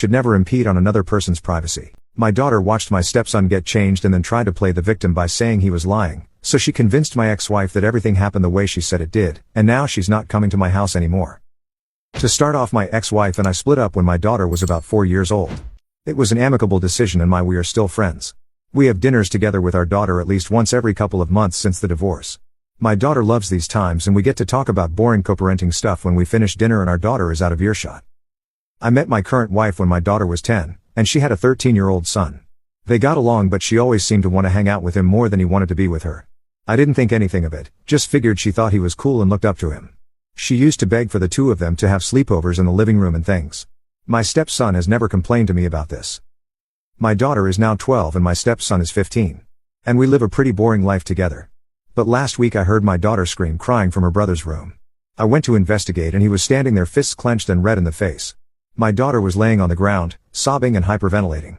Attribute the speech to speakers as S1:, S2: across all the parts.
S1: should never impede on another person's privacy. My daughter watched my stepson get changed and then tried to play the victim by saying he was lying, so she convinced my ex-wife that everything happened the way she said it did, and now she's not coming to my house anymore. To start off, my ex-wife and I split up when my daughter was about 4 years old. It was an amicable decision and we are still friends. We have dinners together with our daughter at least once every couple of months since the divorce. My daughter loves these times and we get to talk about boring co-parenting stuff when we finish dinner and our daughter is out of earshot. I met my current wife when my daughter was 10, and she had a 13-year-old son. They got along, but she always seemed to want to hang out with him more than he wanted to be with her. I didn't think anything of it, just figured she thought he was cool and looked up to him. She used to beg for the two of them to have sleepovers in the living room and things. My stepson has never complained to me about this. My daughter is now 12 and my stepson is 15. And we live a pretty boring life together. But last week I heard my daughter scream crying from her brother's room. I went to investigate and he was standing there, fists clenched and red in the face. My daughter was laying on the ground, sobbing and hyperventilating.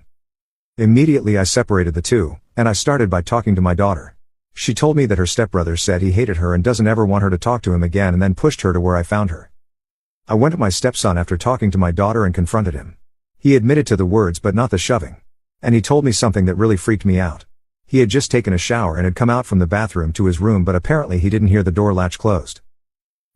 S1: Immediately I separated the two, and I started by talking to my daughter. She told me that her stepbrother said he hated her and doesn't ever want her to talk to him again, and then pushed her to where I found her. I went to my stepson after talking to my daughter and confronted him. He admitted to the words but not the shoving. And he told me something that really freaked me out. He had just taken a shower and had come out from the bathroom to his room, but apparently he didn't hear the door latch closed.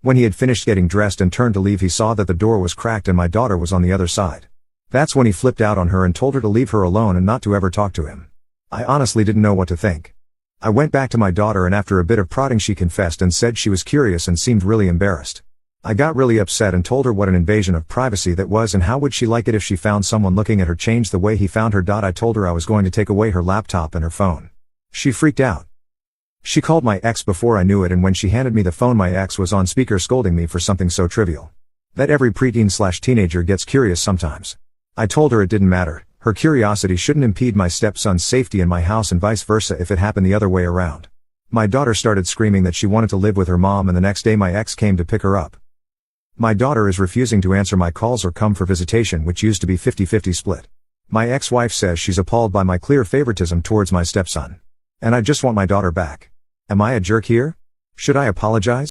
S1: When he had finished getting dressed and turned to leave, he saw that the door was cracked and my daughter was on the other side. That's when he flipped out on her and told her to leave her alone and not to ever talk to him. I honestly didn't know what to think. I went back to my daughter and after a bit of prodding she confessed and said she was curious and seemed really embarrassed. I got really upset and told her what an invasion of privacy that was and how would she like it if she found someone looking at her changed the way he found her. I told her I was going to take away her laptop and her phone. She freaked out. She called my ex before I knew it, and when she handed me the phone my ex was on speaker scolding me for something so trivial. That every preteen/teenager gets curious sometimes. I told her it didn't matter, her curiosity shouldn't impede my stepson's safety in my house and vice versa if it happened the other way around. My daughter started screaming that she wanted to live with her mom, and the next day my ex came to pick her up. My daughter is refusing to answer my calls or come for visitation, which used to be 50-50 split. My ex-wife says she's appalled by my clear favoritism towards my stepson. And I just want my daughter back. Am I a jerk here? Should I apologize?